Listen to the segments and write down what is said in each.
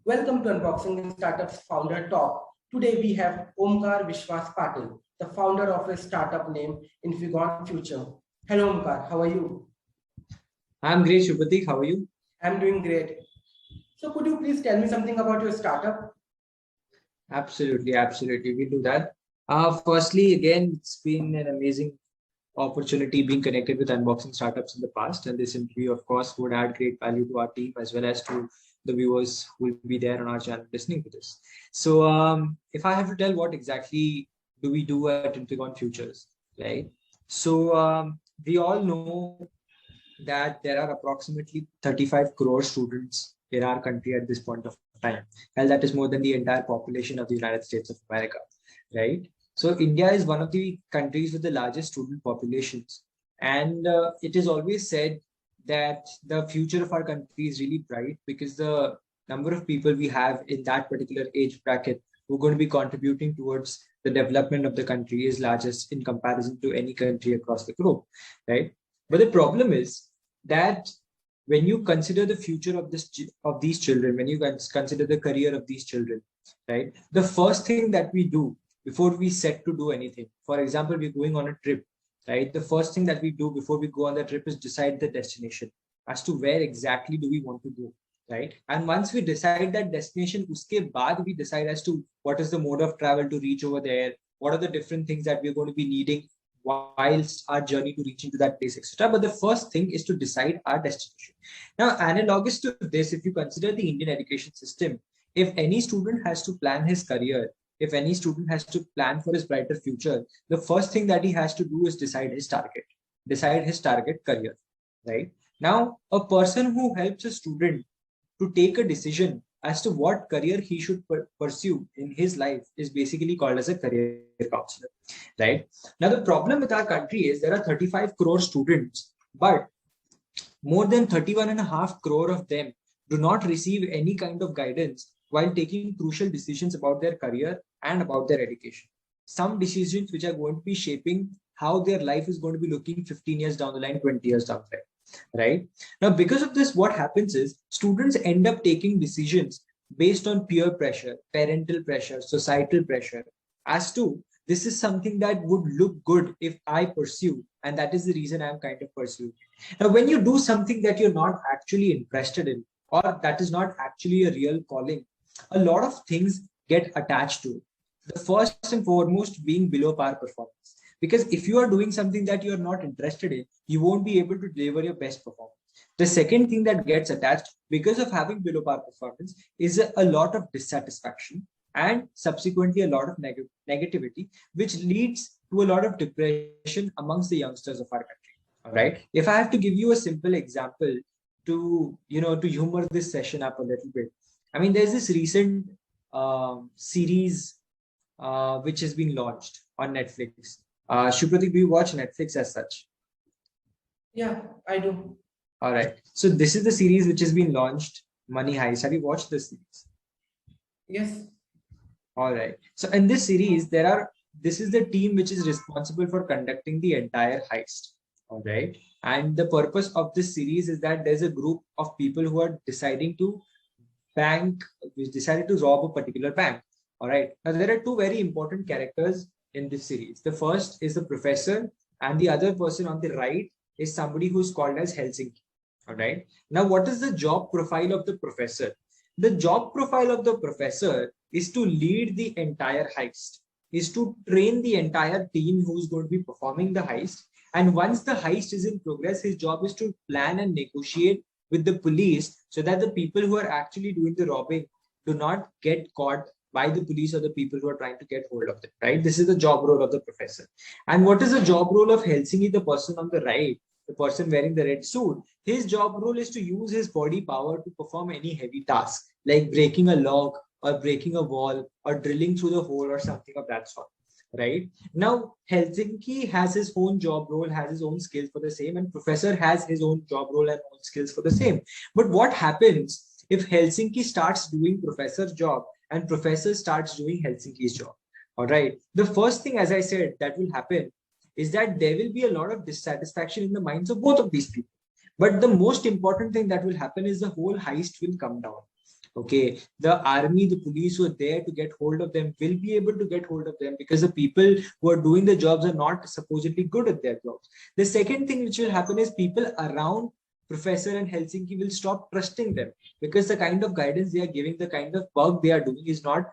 Welcome to Unboxing Startups Founder Talk. Today we have Omkar Vishwas Patil, the founder of a startup named Infigon Future. Hello Omkar, how are you? I'm great, Shubhatik. How are you? I'm doing great. So could you please tell me something about your startup? Absolutely. We'll do that. Firstly, again, it's been an amazing opportunity being connected with unboxing startups in the past. And this interview, of course, would add great value to our team as well as to the viewers who will be there on our channel listening to this. So if I have to tell what exactly do we do at Infigon Futures, right? So we all know that there are approximately 35 crore students in our country at this point of time. And that is more than the entire population of the United States of America, right? So India is one of the countries with the largest student populations. And it is always said that the future of our country is really bright because the number of people we have in that particular age bracket who are going to be contributing towards the development of the country is largest in comparison to any country across the globe, right? But the problem is that when you consider the future of these children, when you consider the career of these children, right, the first thing that we do before we set to do anything, for example, we're going on a trip, right, the first thing that we do before we go on the trip is decide the destination as to where exactly do we want to go, right? And once we decide that destination, uske baad we decide as to what is the mode of travel to reach over there, what are the different things that we're going to be needing whilst our journey to reaching to that place, etc. But the first thing is to decide our destination. Now, analogous to this, if you consider the Indian education system, if any student has to plan his career, if any student has to plan for his brighter future, the first thing that he has to do is decide his target career, right? Now, a person who helps a student to take a decision as to what career he should pursue in his life is basically called as a career counselor, right? Now, the problem with our country is there are 35 crore students, but more than 31.5 crore of them do not receive any kind of guidance while taking crucial decisions about their career and about their education. Some decisions which are going to be shaping how their life is going to be looking 15 years down the line, 20 years down the line. Right now, because of this, what happens is students end up taking decisions based on peer pressure, parental pressure, societal pressure as to this is something that would look good if I pursue, and that is the reason I'm kind of pursuing. Now, when you do something that you're not actually interested in, or that is not actually a real calling, a lot of things get attached to it. The first and foremost being below par performance. Because if you are doing something that you are not interested in, you won't be able to deliver your best performance. The second thing that gets attached because of having below par performance is a lot of dissatisfaction and subsequently a lot of negativity, which leads to a lot of depression amongst the youngsters of our country. All right. If I have to give you a simple example to humor this session up a little bit, I mean, there's this recent series which has been launched on Netflix. Shubhatik, do you watch Netflix as such? Yeah, I do. All right. So this is the series which has been launched, Money Heist. Have you watched this series? Yes. All right. So in this series, this is the team which is responsible for conducting the entire heist. All right. And the purpose of this series is that there's a group of people who are decided to rob a particular bank. All right. Now there are two very important characters in this series. The first is the professor, and the other person on the right is somebody who's called as Helsinki. All right. Now, what is the job profile of the professor? The job profile of the professor is to lead the entire heist, is to train the entire team who's going to be performing the heist. And once the heist is in progress, his job is to plan and negotiate with the police so that the people who are actually doing the robbing do not get caught by the police or the people who are trying to get hold of them, right? This is the job role of the professor. And what is the job role of Helsinki, the person on the right, the person wearing the red suit? His job role is to use his body power to perform any heavy task, like breaking a lock or breaking a wall or drilling through the hole or something of that sort, right? Now, Helsinki has his own job role, has his own skills for the same, and professor has his own job role and own skills for the same. But what happens if Helsinki starts doing professor's job and professor starts doing Helsinki's job? All right. The first thing, as I said, that will happen is that there will be a lot of dissatisfaction in the minds of both of these people. But the most important thing that will happen is the whole heist will come down. Okay, the army, the police who are there to get hold of them will be able to get hold of them because the people who are doing the jobs are not supposedly good at their jobs. The second thing which will happen is people around Professor and Helsinki will stop trusting them because the kind of guidance they are giving, the kind of work they are doing is not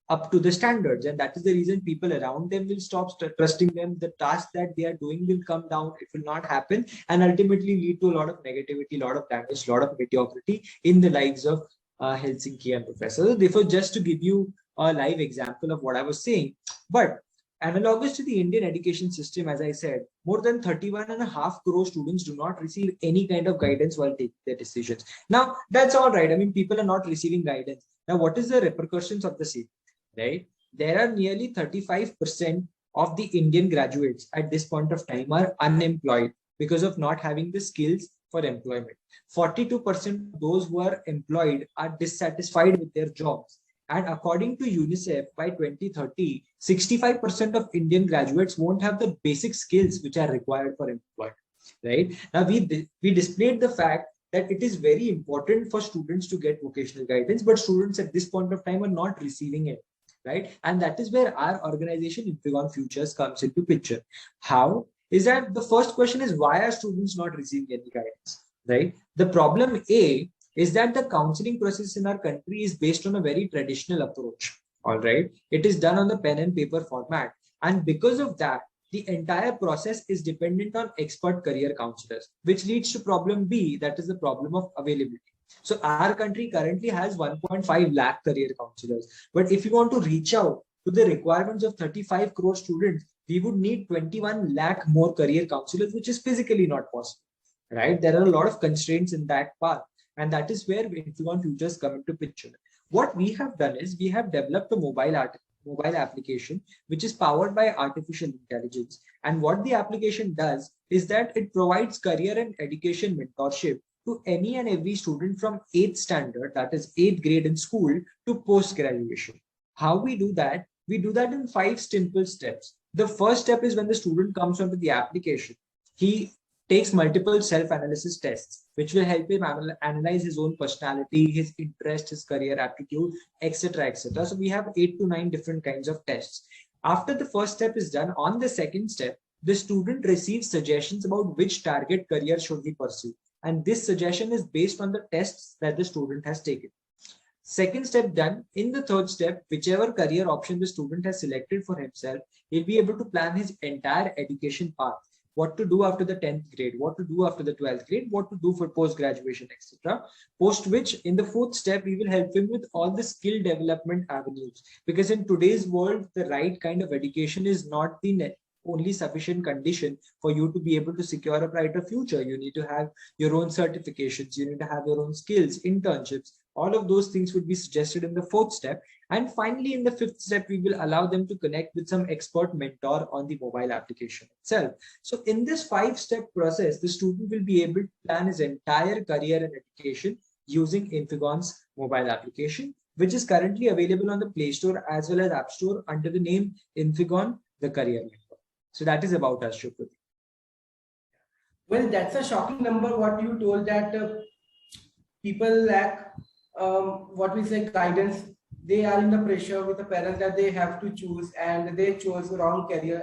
up to the standards, and that is the reason people around them will stop trusting them. The task that they are doing will come down, it will not happen, and ultimately lead to a lot of negativity, a lot of damage, a lot of mediocrity in the lives of Helsinki and Professor. Therefore, just to give you a live example of what I was saying, but analogous to the Indian education system, as I said, more than 31.5 crore students do not receive any kind of guidance while taking their decisions. Now, that's all right. I mean, people are not receiving guidance. Now, what is the repercussions of the same? Right? There are nearly 35% of the Indian graduates at this point of time are unemployed because of not having the skills for employment. 42% of those who are employed are dissatisfied with their jobs. And according to UNICEF, by 2030, 65% of Indian graduates won't have the basic skills which are required for employment. Right? Now, we displayed the fact that it is very important for students to get vocational guidance, but students at this point of time are not receiving it. Right? And that is where our organization Infigon Futures comes into picture. How is that? The first question is, why are students not receiving any guidance? Right? The problem A is that the counseling process in our country is based on a very traditional approach. All right. It is done on the pen and paper format. And because of that, the entire process is dependent on expert career counselors, which leads to problem B, that is the problem of availability. So our country currently has 1.5 lakh career counselors. But if you want to reach out to the requirements of 35 crore students, we would need 21 lakh more career counselors, which is physically not possible. Right? There are a lot of constraints in that path. And that is where Infigon Futures come into picture. What we have done is we have developed a mobile application which is powered by artificial intelligence. And what the application does is that it provides career and education mentorship to any and every student from 8th standard, that is 8th grade in school, to post-graduation. How we do that? We do that in 5 simple steps. The first step is when the student comes onto the application, he takes multiple self-analysis tests, which will help him analyze his own personality, his interest, his career aptitude, etc., etc. So we have 8 to 9 different kinds of tests. After the first step is done, on the second step, the student receives suggestions about which target career should he pursue. And this suggestion is based on the tests that the student has taken. Second step done, in the third step, whichever career option the student has selected for himself, he'll be able to plan his entire education path. What to do after the 10th grade, what to do after the 12th grade, what to do for post-graduation, etc. Post which, in the fourth step, we will help him with all the skill development avenues. Because in today's world, the right kind of education is not the only sufficient condition for you to be able to secure a brighter future. You need to have your own certifications, you need to have your own skills, internships. All of those things would be suggested in the fourth step. And finally, in the fifth step, we will allow them to connect with some expert mentor on the mobile application itself. So in this 5-step process, the student will be able to plan his entire career and education using Infigon's mobile application, which is currently available on the Play Store as well as App Store under the name Infigon, the Career Mentor. So that is about us, Shukri. Well, that's a shocking number, what you told, that people lack what we say guidance. They are in the pressure with the parents that they have to choose, and they chose the wrong career,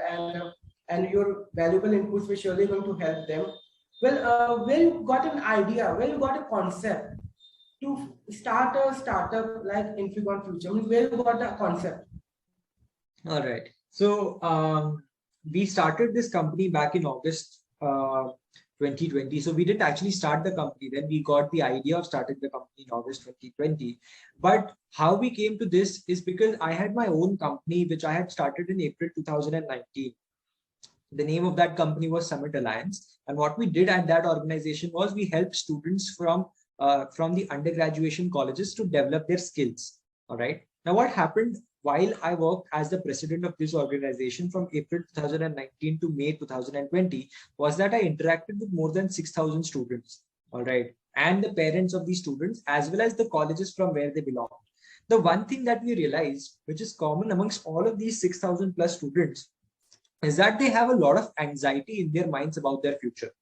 and your valuable inputs were surely going to help them. Well, when you got an idea, when you got a concept to start a startup like Infigon Future, I mean, where you got a concept? All right. So we started this company back in August 2020. So we didn't actually start the company then. We got the idea of starting the company in August 2020. But how we came to this is because I had my own company, which I had started in April 2019. The name of that company was Summit Alliance. And what we did at that organization was we helped students from the undergraduation colleges to develop their skills. All right. Now, what happened while I worked as the president of this organization from April 2019 to May 2020 was that I interacted with more than 6,000 students, all right, and the parents of these students, as well as the colleges from where they belong. The one thing that we realized, which is common amongst all of these 6,000 plus students, is that they have a lot of anxiety in their minds about their future,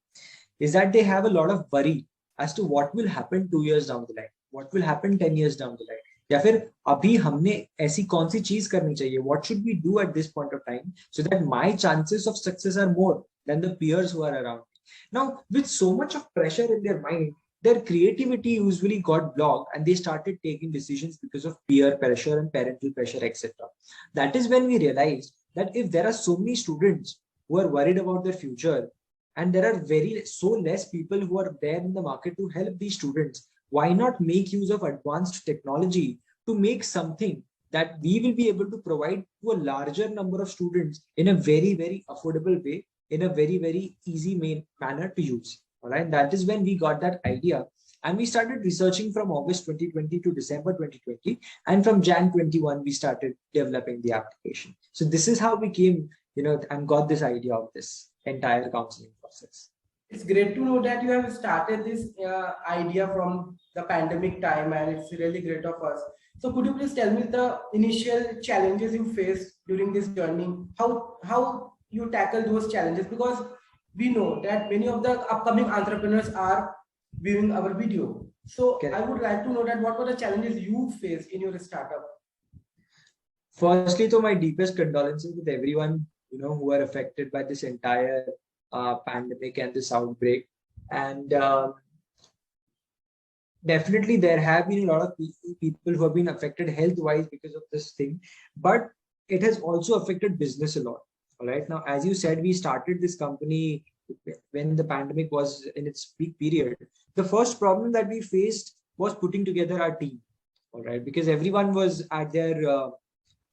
is that they have a lot of worry as to what will happen 2 years down the line. what will happen 10 years down the line, या फिर अभी हमने ऐसी कौन सी चीज करनी चाहिए, what should we do at this point of time so that my chances of success are more than the peers who are around me. Now with so much of pressure in their mind, their creativity usually got blocked and they started taking decisions because of peer pressure and parental pressure, etc. That is when we realized that if there are so many students who are worried about their future and there are so less people who are there in the market to help these students, why not make use of advanced technology to make something that we will be able to provide to a larger number of students in a very, very affordable way, in a very, very easy manner to use. All right. That is when we got that idea. And we started researching from August 2020 to December 2020. And from Jan 21, we started developing the application. So this is how we came, and got this idea of this entire counseling process. It's great to know that you have started this idea from the pandemic time, and it's really great of us. So could you please tell me the initial challenges you faced during this journey? How you tackle those challenges? Because we know that many of the upcoming entrepreneurs are viewing our video. So I would like to know that what were the challenges you faced in your startup? Firstly, to my deepest condolences with everyone who are affected by this entire pandemic and this outbreak. And definitely there have been a lot of people who have been affected health-wise because of this thing, but it has also affected business a lot. All right. Now, as you said, we started this company when the pandemic was in its peak period. The first problem that we faced was putting together our team. All right, because everyone was at their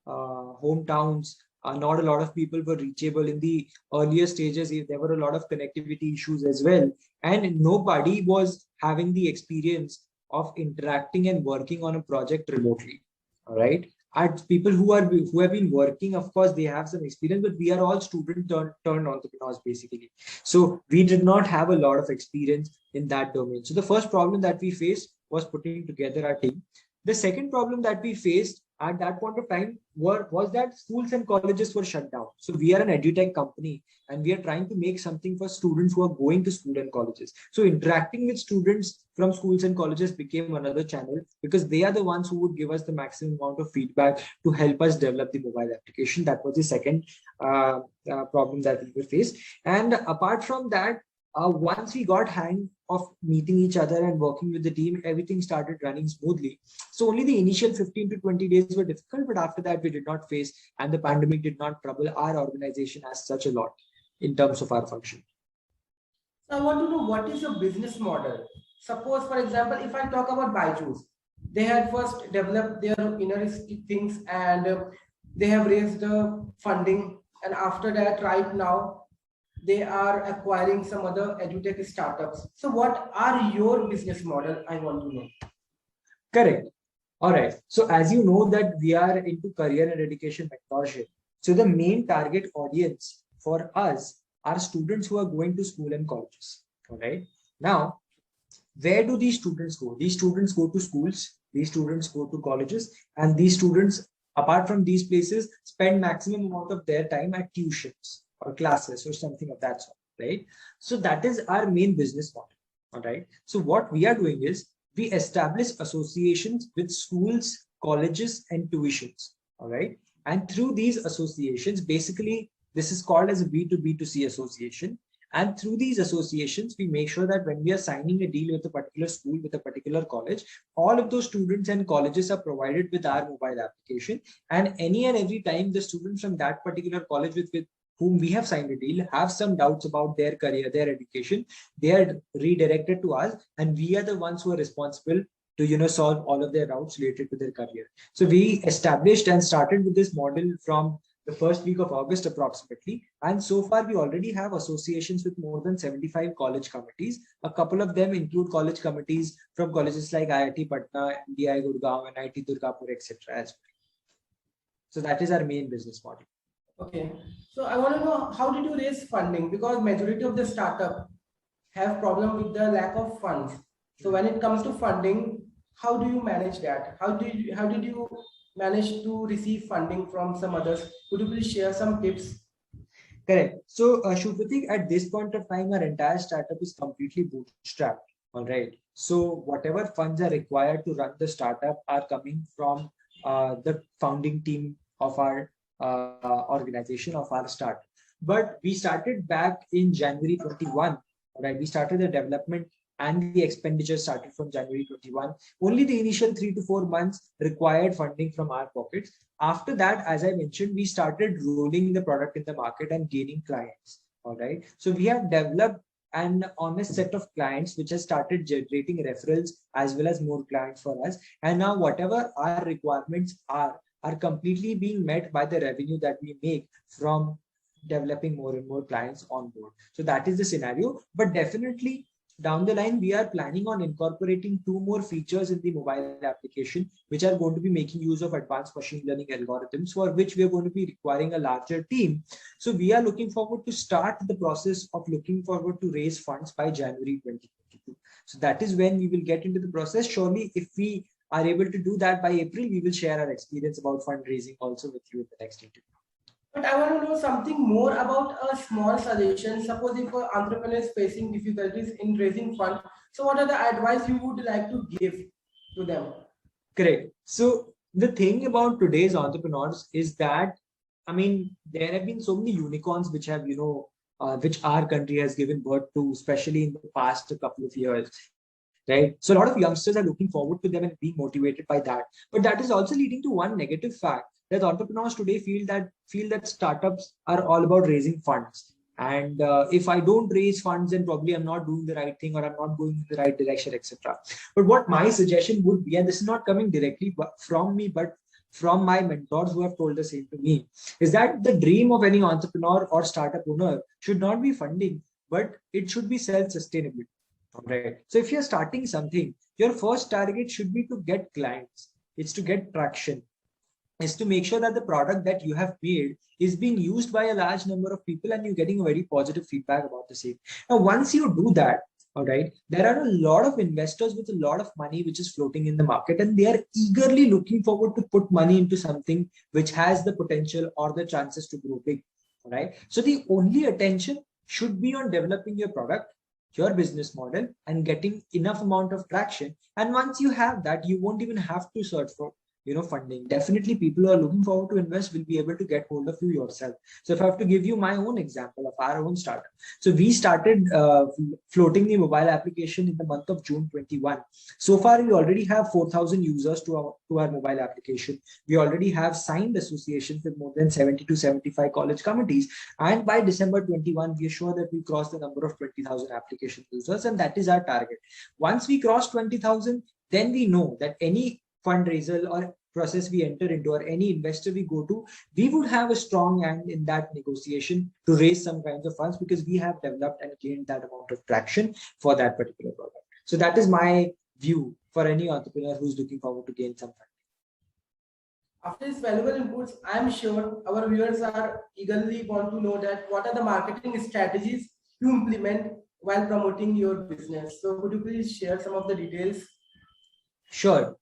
hometowns. Not a lot of people were reachable in the earlier stages. There were a lot of connectivity issues as well. And nobody was having the experience of interacting and working on a project remotely. All right. And people who have been working, of course, they have some experience, but we are all student turned entrepreneurs basically. So we did not have a lot of experience in that domain. So the first problem that we faced was putting together our team. The second problem that we faced at that point of time was that schools and colleges were shut down. So we are an edutech company and we are trying to make something for students who are going to school and colleges. So interacting with students from schools and colleges became another channel because they are the ones who would give us the maximum amount of feedback to help us develop the mobile application. That was the second problem that we faced. And apart from that, once we got hang of meeting each other and working with the team, everything started running smoothly. So only the initial 15 to 20 days were difficult, but after that we did not face, and the pandemic did not trouble our organization as such a lot in terms of our function. So I want to know, what is your business model? Suppose, for example, if I talk about Byju's, they had first developed their inner things and they have raised the funding, and after that, right now, they are acquiring some other edutech startups. So what are your business model? I want to know. Correct. All right. So as you know that we are into career and education mentorship. So the main target audience for us are students who are going to school and colleges. All right. Now, where do these students go? These students go to schools, these students go to colleges, and these students, apart from these places, spend maximum amount of their time at tuitions or classes or something of that sort, right? So that is our main business model, all right? So what we are doing is we establish associations with schools, colleges, and tuitions, all right? And through these associations, basically, this is called as a B2B2C association. And through these associations, we make sure that when we are signing a deal with a particular school, with a particular college, all of those students and colleges are provided with our mobile application. And any and every time the students from that particular college with whom we have signed a deal have some doubts about their career, their education, they are redirected to us, and we are the ones who are responsible to solve all of their doubts related to their career. So we established and started with this model from the first week of August approximately, and so far we already have associations with more than 75 college committees. A couple of them include college committees from colleges like IIT Patna, NDI Gurgaon, and IIT Durgapur, etc. as well. So that is our main business model. Okay, so I want to know, how did you raise funding? Because majority of the startup have problem with the lack of funds. So when it comes to funding, how do you manage that? How did you manage to receive funding from some others? Could you please share some tips? Correct. So Shubhratik, at this point of time, our entire startup is completely bootstrapped. All right. So whatever funds are required to run the startup are coming from the founding team of our organization, of our startup. But we started back in January 21. All right. We started the development and the expenditure started from January 21. Only the initial 3 to 4 months required funding from our pockets. After that, as I mentioned, we started rolling the product in the market and gaining clients. All right. So we have developed an honest set of clients which has started generating referrals as well as more clients for us. And now whatever our requirements are completely being met by the revenue that we make from developing more and more clients on board. So that is the scenario. But definitely down the line, we are planning on incorporating 2 more features in the mobile application, which are going to be making use of advanced machine learning algorithms, for which we are going to be requiring a larger team. So we are looking forward to start the process of looking forward to raise funds by January 2022. So that is when we will get into the process. Surely, if we are able to do that by April, we will share our experience about fundraising also with you in the next interview. But I want to know something more about a small suggestion. Suppose if an entrepreneur is facing difficulties in raising funds, so what are the advice you would like to give to them? Correct. So the thing about today's entrepreneurs is that, I mean, there have been so many unicorns which have, which our country has given birth to, especially in the past couple of years, right? So a lot of youngsters are looking forward to them and being motivated by that. But that is also leading to one negative fact, that entrepreneurs today feel that startups are all about raising funds. And if I don't raise funds, then probably I'm not doing the right thing or I'm not going in the right direction, etc. But what my suggestion would be, and this is not coming directly from me, but from my mentors who have told the same to me, is that the dream of any entrepreneur or startup owner should not be funding, but it should be self-sustainability. All right. So if you're starting something, your first target should be to get clients. It's to get traction. Is to make sure that the product that you have made is being used by a large number of people and you're getting a very positive feedback about the same. Now, once you do that, all right, there are a lot of investors with a lot of money which is floating in the market, and they are eagerly looking forward to put money into something which has the potential or the chances to grow big. All right. So the only attention should be on developing your product, your business model, and getting enough amount of traction. And once you have that, you won't even have to search for funding. Definitely people who are looking forward to invest will be able to get hold of you yourself. So if I have to give you my own example of our own startup, so we started floating the mobile application in the month of June 21. So far we already have 4,000 users to our mobile application. We already have signed associations with more than 70 to 75 college committees, and by December 21 we are sure that we cross the number of 20,000 application users, and that is our target. Once we cross 20,000, then we know that any fundraiser or process we enter into or any investor we go to, we would have a strong hand in that negotiation to raise some kinds of funds, because we have developed and gained that amount of traction for that particular product. So that is my view for any entrepreneur who's looking forward to gain some funding. After these valuable inputs, I am sure our viewers are eagerly want to know that what are the marketing strategies you implement while promoting your business. So could you please share some of the details? Sure.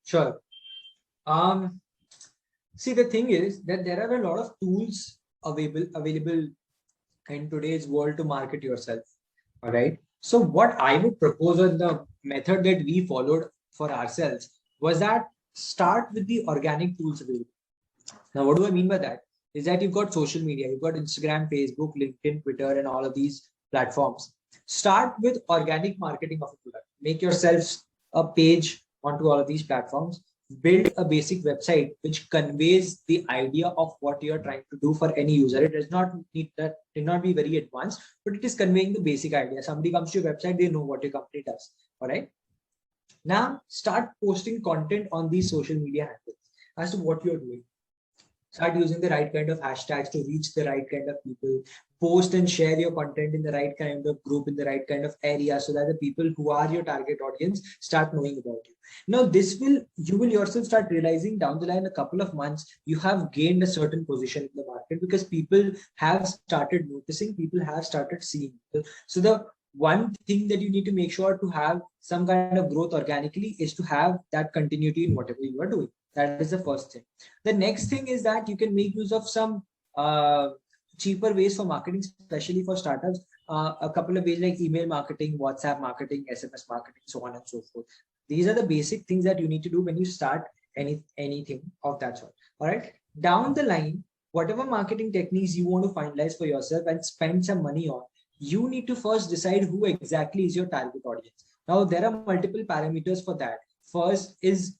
See, the thing is that there are a lot of tools available in today's world to market yourself. All right. So what I would propose, on the method that we followed for ourselves, was that start with the organic tools available. Now, what do I mean by that? Is that you've got social media, you've got Instagram, Facebook, LinkedIn, Twitter, and all of these platforms. Start with organic marketing of a product. Make yourself a page onto all of these platforms. Build a basic website which conveys the idea of what you're trying to do for any user. It does not need be very advanced, but it is conveying the basic idea. Somebody comes to your website, they know what your company does. All right. Now start posting content on these social media handles as to what you're doing. Start using the right kind of hashtags to reach the right kind of people. Post and share your content in the right kind of group, in the right kind of area, so that the people who are your target audience start knowing about you. Now, you will yourself start realizing down the line, a couple of months, you have gained a certain position in the market, because people have started noticing, people have started seeing. So the one thing that you need to make sure to have some kind of growth organically is to have that continuity in whatever you are doing. That is the first thing. The next thing is that you can make use of some cheaper ways for marketing, especially for startups. a couple of ways like email marketing, WhatsApp marketing, SMS marketing, so on and so forth. These are the basic things that you need to do when you start anything of that sort. All right. Down the line, whatever marketing techniques you want to finalize for yourself and spend some money on, you need to first decide who exactly is your target audience. Now, there are multiple parameters for that. First is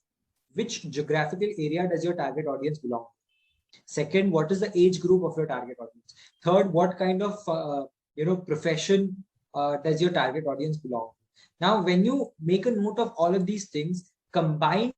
which geographical area does your target audience belong to? Second, what is the age group of your target audience? Third, what kind of profession does your target audience belong to? Now, when you make a note of all of these things, combine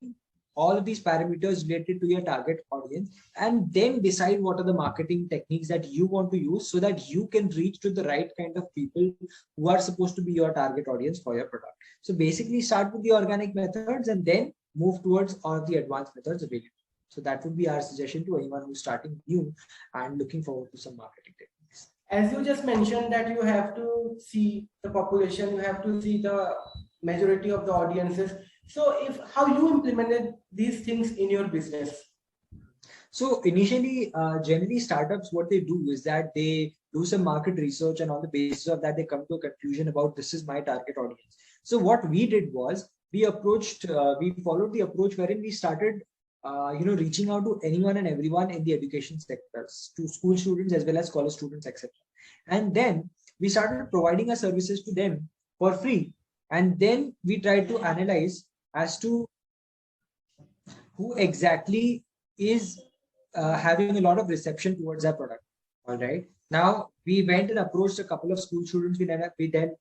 all of these parameters related to your target audience, and then decide what are the marketing techniques that you want to use so that you can reach to the right kind of people who are supposed to be your target audience for your product. So basically start with the organic methods and then move towards all of the advanced methods available. So that would be our suggestion to anyone who's starting new and looking forward to some marketing techniques. As you just mentioned that you have to see the population, you have to see the majority of the audiences. So how you implemented these things in your business? So initially, generally startups, what they do is that they do some market research, and on the basis of that, they come to a conclusion about this is my target audience. So what we did was we followed the approach wherein we started, reaching out to anyone and everyone in the education sectors, to school students as well as college students, etc. And then we started providing our services to them for free. And then we tried to analyze as to who exactly is having a lot of reception towards our product. All right. Now we went and approached a couple of school students.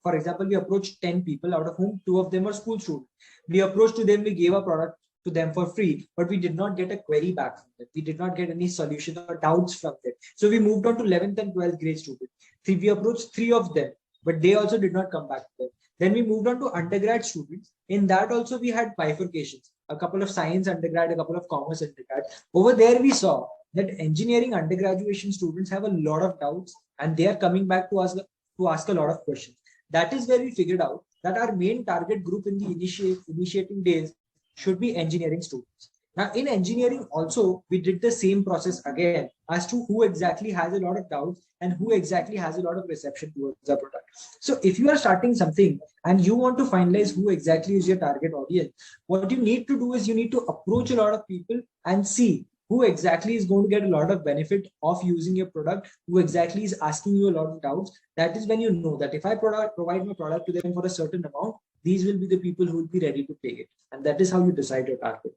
For example, we approached 10 people, out of whom 2 of them were school students. We approached to them, we gave a product to them for free, but we did not get a query back from them. We did not get any solution or doubts from them. So we moved on to 11th and 12th grade students. We approached 3 of them, but they also did not come back to them. Then we moved on to undergrad students. In that also we had bifurcations, a couple of science undergrad, a couple of commerce undergrad. Over there we saw that engineering undergraduation students have a lot of doubts and they are coming back to us to ask a lot of questions. That is where we figured out that our main target group in the initiating days should be engineering students. Now in engineering also, we did the same process again as to who exactly has a lot of doubts and who exactly has a lot of reception towards the product. So if you are starting something and you want to finalize who exactly is your target audience, what you need to do is you need to approach a lot of people and see who exactly is going to get a lot of benefit of using your product, who exactly is asking you a lot of doubts. That is when you know that if I provide my product to them for a certain amount, these will be the people who will be ready to pay it. And that is how you decide your target.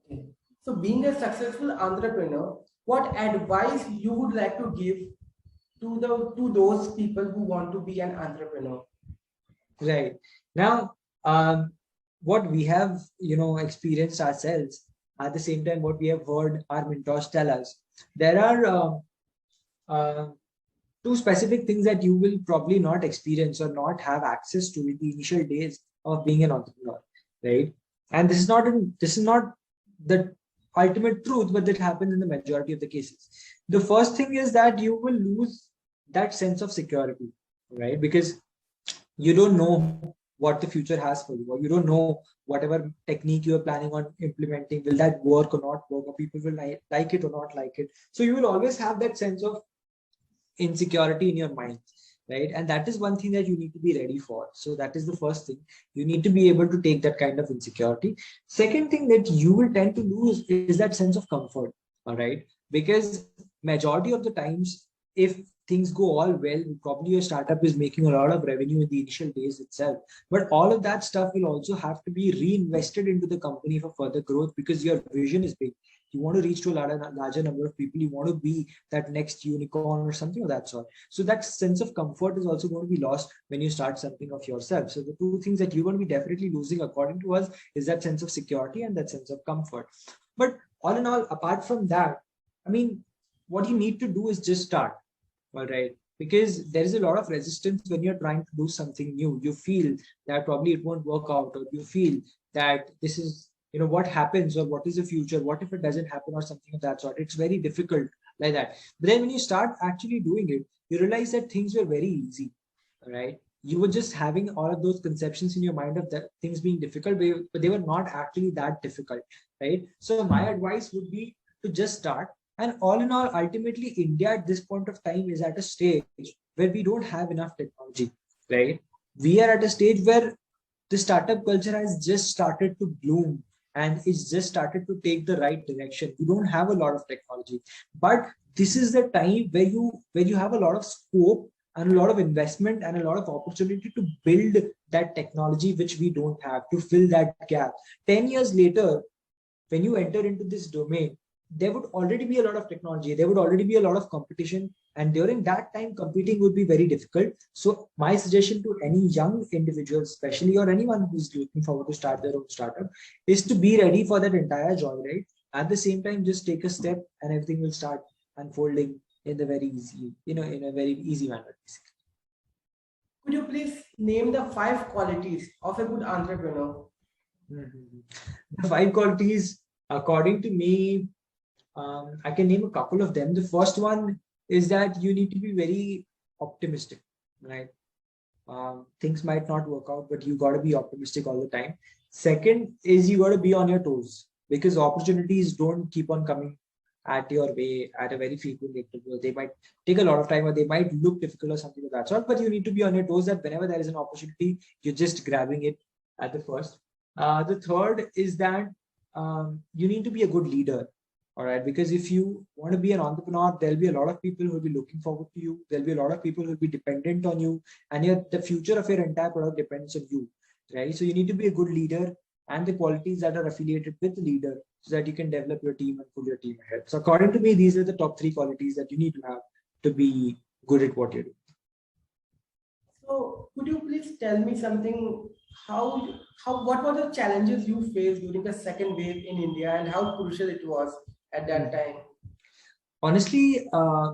Okay. So being a successful entrepreneur, what advice you would like to give to those people who want to be an entrepreneur? Right. Now, what we have, experienced ourselves, at the same time, what we have heard our mentors tell us, there are 2 specific things that you will probably not experience or not have access to in the initial days of being an entrepreneur, right? And this is not the ultimate truth, but that happens in the majority of the cases. The first thing is that you will lose that sense of security, right? Because you don't know what the future has for you, or you don't know whatever technique you are planning on implementing, will that work or not work, or people will like it or not like it. So you will always have that sense of insecurity in your mind, right? And that is one thing that you need to be ready for. So that is the first thing. You need to be able to take that kind of insecurity. Second thing that you will tend to lose is that sense of comfort, all right? Because majority of the times, if things go all well, probably your startup is making a lot of revenue in the initial days itself. But all of that stuff will also have to be reinvested into the company for further growth, because your vision is big. You want to reach to a larger number of people. You want to be that next unicorn or something of that sort. So that sense of comfort is also going to be lost when you start something of yourself. So the 2 things that you're going to be definitely losing, according to us, is that sense of security and that sense of comfort. But all in all, apart from that, I mean, what you need to do is just start. All right. Because there is a lot of resistance when you're trying to do something new. You feel that probably it won't work out, or you feel that this is, what happens, or what is the future? What if it doesn't happen, or something of that sort? It's very difficult like that. But then when you start actually doing it, you realize that things were very easy. All right. You were just having all of those conceptions in your mind of that things being difficult, but they were not actually that difficult. Right. So my advice would be to just start And all in all, ultimately, India at this point of time is at a stage where we don't have enough technology, right? We are at a stage where the startup culture has just started to bloom and it's just started to take the right direction. We don't have a lot of technology, but this is the time where you have a lot of scope and a lot of investment and a lot of opportunity to build that technology which we don't have, to fill that gap. 10 years later, when you enter into this domain, there would already be a lot of technology, there would already be a lot of competition, and during that time, competing would be very difficult. So, my suggestion to any young individual, especially, or anyone who's looking forward to start their own startup, is to be ready for that entire joyride. At the same time, just take a step, and everything will start unfolding in the very easy, in a very easy manner, basically. Could you please name the 5 qualities of a good entrepreneur? The 5 qualities, according to me, I can name a couple of them. The first one is that you need to be very optimistic, right? Things might not work out, but you got to be optimistic all the time. Second is you got to be on your toes, because opportunities don't keep on coming at your way at a very frequent interval. They might take a lot of time, or they might look difficult or something of that sort, but you need to be on your toes, that whenever there is an opportunity, you're just grabbing it at the first. The third is that you need to be a good leader. All right, because if you want to be an entrepreneur, there'll be a lot of people who will be looking forward to you. There'll be a lot of people who will be dependent on you, and the future of your entire product depends on you, right? So you need to be a good leader, and the qualities that are affiliated with the leader, so that you can develop your team and pull your team ahead. So according to me, these are the top 3 qualities that you need to have to be good at what you're doing. So, could you please tell me something? What were the challenges you faced during the second wave in India, and how crucial it was at that time? Honestly,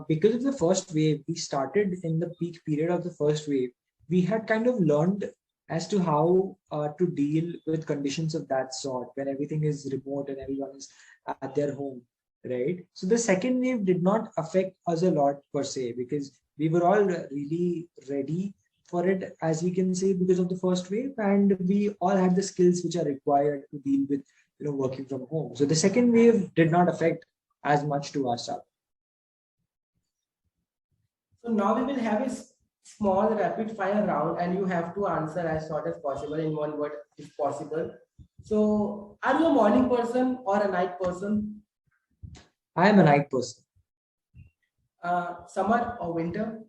because of the first wave, we started in the peak period of the first wave. We had kind of learned as to how to deal with conditions of that sort when everything is remote and everyone is at their home, right? So the second wave did not affect us a lot per se, because we were all really ready for it, as we can say, because of the first wave, and we all had the skills which are required to deal with working from home. So the second wave did not affect as much to us. So now we will have a small rapid fire round, and you have to answer as short as possible in one word if possible. So, are you a morning person or a night person? I am a night person. Summer or winter?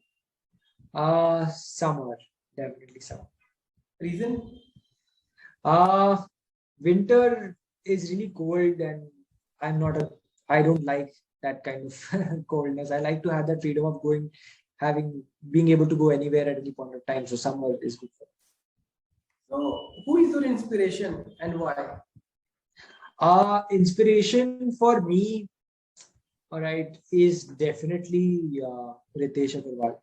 Summer, definitely summer. Reason? Winter is really cold, and I don't like that kind of coldness. I like to have that freedom of being able to go anywhere at any point of time. So summer is good for me. So, who is your inspiration and why? Inspiration for me, all right, is definitely Ritesh Agarwal,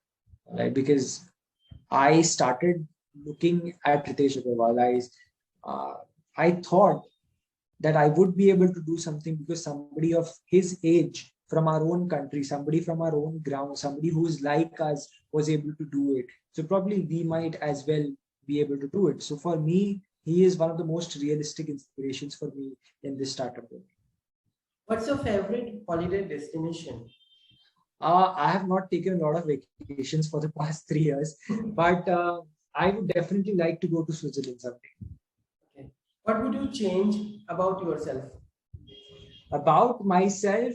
right? Because I started looking at Ritesh Agarwal. I thought that I would be able to do something, because somebody of his age from our own country, somebody from our own ground, somebody who's like us was able to do it. So probably we might as well be able to do it. So for me, he is one of the most realistic inspirations for me in this startup world. What's your favorite holiday destination? I have not taken a lot of vacations for the past 3 years, but I would definitely like to go to Switzerland someday. Okay. What would you change about yourself? About myself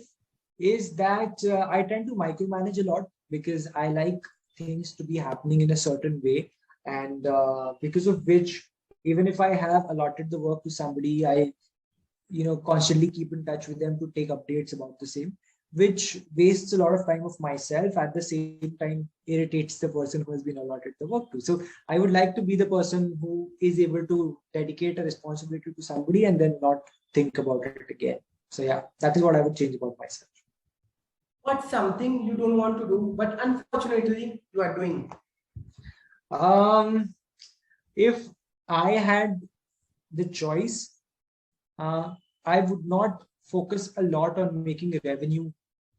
is that I tend to micromanage a lot, because I like things to be happening in a certain way, and because of which, even if I have allotted the work to somebody, I constantly keep in touch with them to take updates about the same, which wastes a lot of time of myself, at the same time irritates the person who has been allotted the work to. So I would like to be the person who is able to dedicate a responsibility to somebody and then not think about it again. So yeah, that is what I would change about myself. What's something you don't want to do, but unfortunately you are doing? If I had the choice, I would not focus a lot on making revenue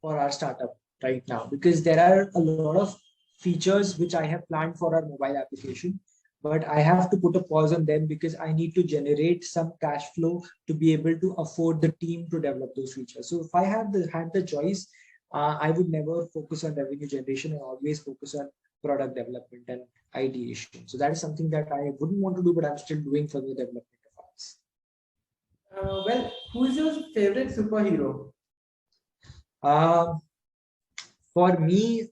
for our startup right now, because there are a lot of features which I have planned for our mobile application, but I have to put a pause on them because I need to generate some cash flow to be able to afford the team to develop those features. So if I had the choice, I would never focus on revenue generation and always focus on product development and ideation. So that is something that I wouldn't want to do, but I'm still doing for the development of ours. Well, who is your favorite superhero? For me,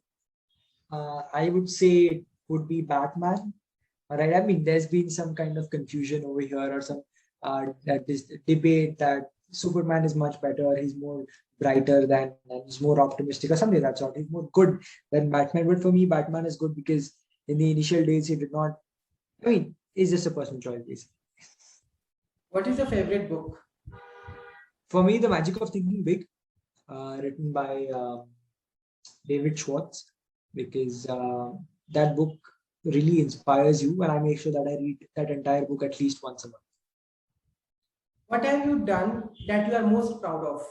I would say it would be Batman. Right? I mean, there's been some kind of confusion over here, or some this debate that Superman is much better. He's more brighter than, and he's more optimistic, or something of that sort. He's more good than Batman. But for me, Batman is good because in the initial days he did not. I mean, it's just a personal choice, basically. What is your favorite book? For me, The Magic of Thinking Big, written by David Schwartz, because that book really inspires you, and I make sure that I read that entire book at least once a month. What have you done that you are most proud of?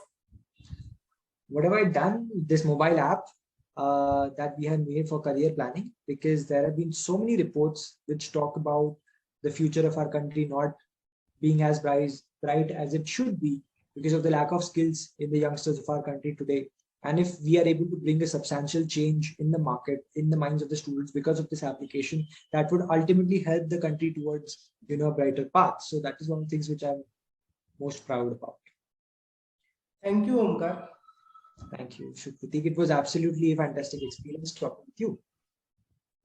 What have I done? This mobile app that we have made for career planning, because there have been so many reports which talk about the future of our country not being as bright as it should be because of the lack of skills in the youngsters of our country today. And if we are able to bring a substantial change in the market, in the minds of the students because of this application, that would ultimately help the country towards, a brighter path. So that is one of the things which I'm most proud about. Thank you, Omkar. Thank you, Prateek. It was absolutely a fantastic experience talking with you.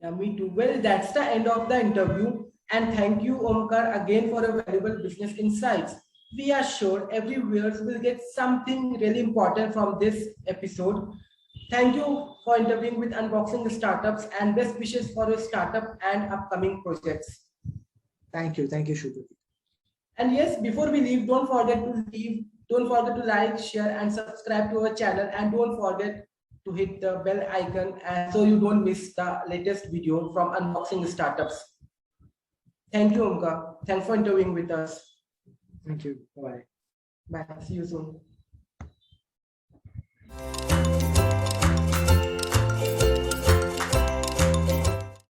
Yeah, me too. Well, that's the end of the interview. And thank you, Omkar, again for your valuable business insights. We are sure every viewer will get something really important from this episode. Thank you for interviewing with Unboxing Startups, and best wishes for your startup and upcoming projects. Thank you, Prateek. And yes, before we leave, don't forget to like, share, and subscribe to our channel, and don't forget to hit the bell icon so you don't miss the latest video from Unboxing Startups. Thank you, Omkar. Thanks for interviewing with us. Thank you. Bye. Bye. See you soon.